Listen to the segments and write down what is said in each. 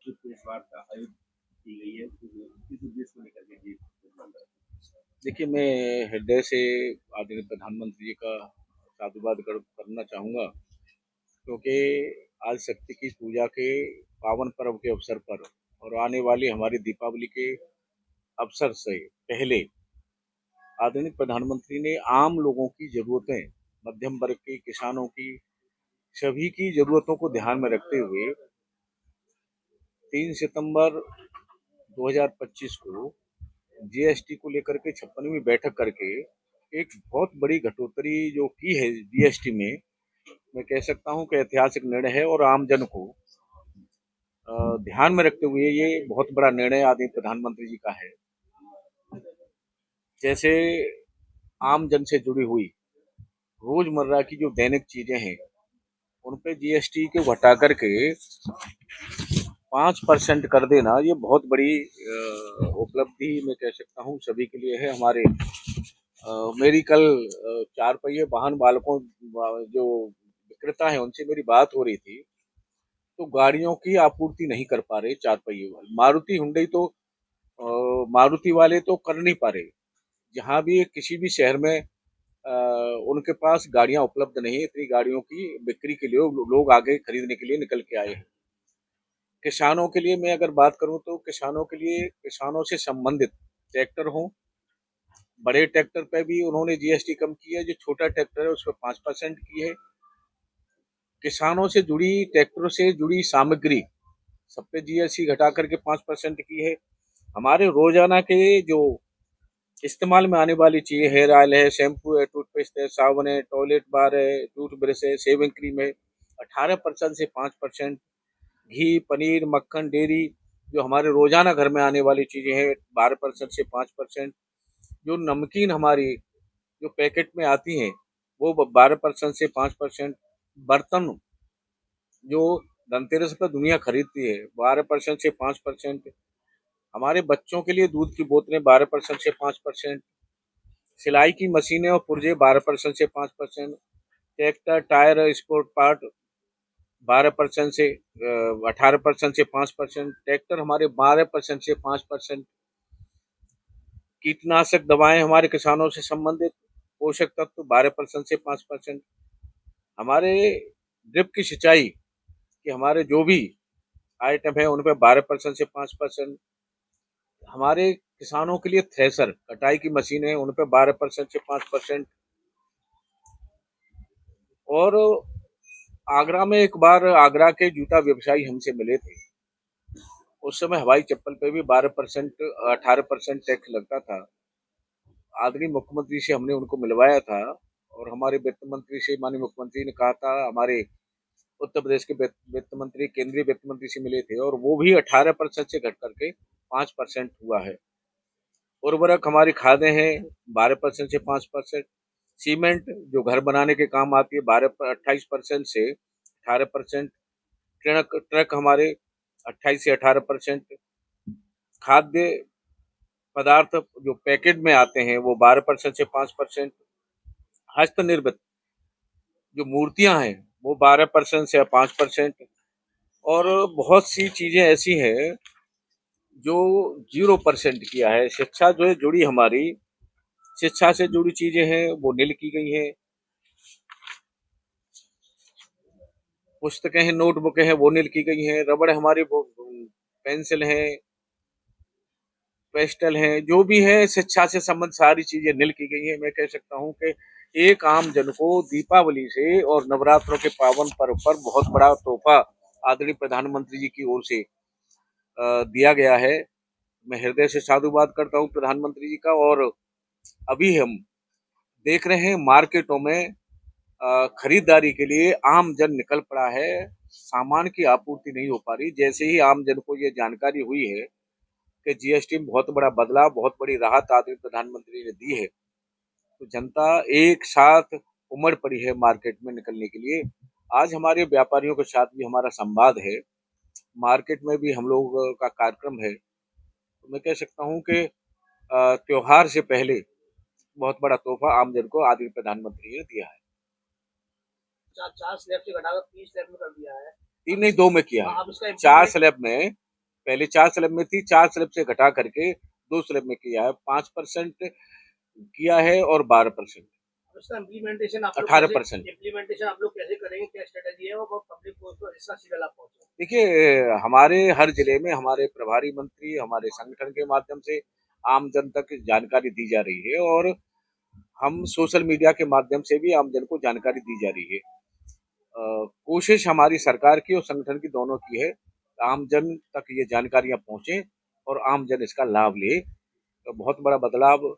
जो प्रेस वार्ता आयोजित की गई है तो किस उद्देश्य को लेकर के ये देखिए, मैं हृदय से आदरणीय प्रधानमंत्री जी का साधुवाद करना चाहूँगा, क्योंकि आज शक्ति की पूजा के पावन पर्व के अवसर पर और आने वाली हमारी दीपावली के अवसर से पहले आदरणीय प्रधानमंत्री ने आम लोगों की ज़रूरतें, मध्यम वर्ग की, किसानों की, सभी की ज़रूरतों को ध्यान में रखते हुए 3 सितंबर 2025 को जीएसटी को लेकर के 56वीं बैठक करके एक बहुत बड़ी घटोत्तरी जो की है जीएसटी में, मैं कह सकता हूं कि ऐतिहासिक निर्णय है और आम जन को ध्यान में रखते हुए ये बहुत बड़ा निर्णय आदि प्रधानमंत्री जी का है। जैसे आम जन से जुड़ी हुई रोजमर्रा की जो दैनिक चीजें हैं उन पे जीएसटी को घटा करके 5% कर देना, ये बहुत बड़ी उपलब्धि मैं कह सकता हूँ सभी के लिए है। हमारे मेरी कल चार पहिए वाहन बालकों जो विक्रेता है उनसे मेरी बात हो रही थी, तो गाड़ियों की आपूर्ति नहीं कर पा रहे चार पहिए वाले। मारुति हुंडई तो मारुति वाले तो कर नहीं पा रहे। जहां भी किसी भी शहर में उनके पास गाड़ियां उपलब्ध नहीं है, इतनी गाड़ियों की बिक्री के लिए लोग आगे खरीदने के लिए निकल के आए हैं। किसानों के लिए मैं अगर बात करूं तो किसानों के लिए, किसानों से संबंधित ट्रैक्टर हो, बड़े ट्रैक्टर पे भी उन्होंने जीएसटी कम की है। जो छोटा ट्रैक्टर है उस पर 5% की है। किसानों से जुड़ी, ट्रैक्टरों से जुड़ी सामग्री सब पे जीएसटी घटा करके 5% की है। हमारे रोजाना के जो इस्तेमाल में आने वाली चीजें, हेयर ऑयल है, शैम्पू है, टूथपेस्ट है, साबुन है, टॉयलेट बार है, टूथ ब्रश है, शेविंग क्रीम है, 18% से 5%। घी, पनीर, मक्खन, डेयरी, जो हमारे रोजाना घर में आने वाली चीजें हैं, 12% से 5%। जो नमकीन हमारी जो पैकेट में आती हैं वो 12% से 5%। बर्तन जो धनतेरस पर दुनिया खरीदती है 12% से 5%। हमारे बच्चों के लिए दूध की बोतलें 12% से 5%। सिलाई की मशीनें और पुर्जे 12% से 5%। ट्रैक्टर, टायर, स्पोर्ट पार्ट 12% से 18% से 5%। ट्रैक्टर हमारे 12% से 5%। कीटनाशक दवाएं हमारे किसानों से संबंधित, पोषक तत्व 12% से 5%। हमारे ड्रिप की सिंचाई कि हमारे जो भी आइटम है उन पे 12% से 5%। हमारे किसानों के लिए थ्रेसर, कटाई की मशीन है, उन पे 12% से 5%। और आगरा में एक बार आगरा के जूता व्यवसायी हमसे मिले थे। उस समय हवाई चप्पल पे भी 12%, 18% टैक्स लगता था। आदरणीय मुख्यमंत्री से हमने उनको मिलवाया था और हमारे वित्त मंत्री से माननीय मुख्यमंत्री ने कहा था, हमारे उत्तर प्रदेश के वित्त मंत्री केंद्रीय वित्त मंत्री से मिले थे और वो भी 18% से घट करके 5% हुआ है। उर्वरक हमारी खादें हैं 12% से 5%। सीमेंट जो घर बनाने के काम आती है 28% से 18%। ट्रक ट्रक हमारे 28 से 18%। खाद्य पदार्थ जो पैकेट में आते हैं वो 12% से 5%। हस्तनिर्मित जो मूर्तियां हैं वो 12% से 5%। और बहुत सी चीजें ऐसी हैं जो 0% किया है। शिक्षा जो है जुड़ी हमारी, शिक्षा से जुड़ी चीजें हैं वो नील की गई हैं। पुस्तकें हैं, नोटबुकें हैं, वो नील की गई हैं। रबड़ हमारी वो पेंसिल है, पेस्टल है, जो भी है शिक्षा से संबंधित सारी चीजें नील की गई हैं। मैं कह सकता हूँ कि एक आम जन को दीपावली से और नवरात्रों के पावन पर्व पर बहुत बड़ा तोहफा आदरणीय प्रधानमंत्री जी की ओर से दिया गया है। मैं हृदय से साधुवाद करता हूँ प्रधानमंत्री जी का। और अभी हम देख रहे हैं मार्केटों में खरीदारी के लिए आम जन निकल पड़ा है। सामान की आपूर्ति नहीं हो पा रही। जैसे ही आम जन को ये जानकारी हुई है कि जीएसटी में बहुत बड़ा बदलाव, बहुत बड़ी राहत आदरणीय प्रधानमंत्री ने दी है, तो जनता एक साथ उमड़ पड़ी है मार्केट में निकलने के लिए। आज हमारे व्यापारियों के साथ भी हमारा संवाद है, मार्केट में भी हम लोग का कार्यक्रम है। तो मैं कह सकता हूँ कि त्योहार से पहले बहुत बड़ा तोहफा आम जन को आदरणीय प्रधानमंत्री ने दिया है। चार स्लैब से घटाकर 3 स्लैब में कर दिया है। तीन नहीं, 2 में किया है। 4 स्लैब में पहले 4 स्लैब में थी, 4 स्लैब से घटा करके 2 स्लैब में किया है, 5% किया है और 12%, उसका इम्प्लीमेंटेशन आप लोग कैसे 18%। इम्प्लीमेंटेशन आप लोग कैसे करेंगे, क्या स्ट्रेटेजी है, और वो पब्लिक को इसका सीधा लाभ पहुंचे? देखिए, हमारे हर जिले में हमारे प्रभारी मंत्री हमारे संगठन के माध्यम से आम जन तक जानकारी दी जा रही है और हम सोशल मीडिया के माध्यम से भी आम जन को जानकारी दी जा रही है। कोशिश हमारी सरकार की और संगठन की दोनों की है, आम जन तक ये जानकारियां पहुंचे और आम जन इसका लाभ ले। तो बहुत बड़ा बदलाव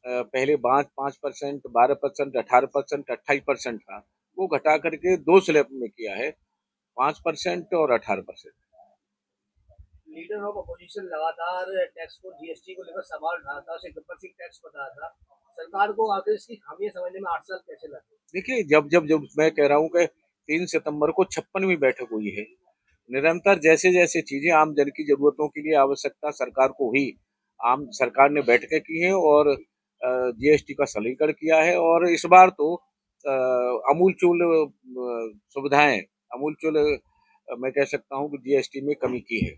पहले 5%, 12%, 18%, 28% था, वो घटा करके 2 स्लैब में किया है, 5% और 18%। लीडर ऑफ अपोजिशन लगातार टैक्स को, जीएसटी को लेकर सवाल उठाया था, उसे गब्बर सिंह टैक्स बताया था। सरकार को आखिर इसकी खामियां समझने में 8 साल कैसे लगे? देखिए, जब मैं कह रहा हूँ कि 3 सितंबर को 56वीं बैठक हुई है, निरंतर जैसे-जैसे चीजें आम जन की जरूरतों के लिए आवश्यकता सरकार को हुई, आम सरकार ने बैठकें की हैं और जीएसटी का सरलीकरण किया है और इस बार तो अमूलचूल सुविधाएं, अमूलचूल मैं कह सकता हूँ कि जीएसटी में कमी की है।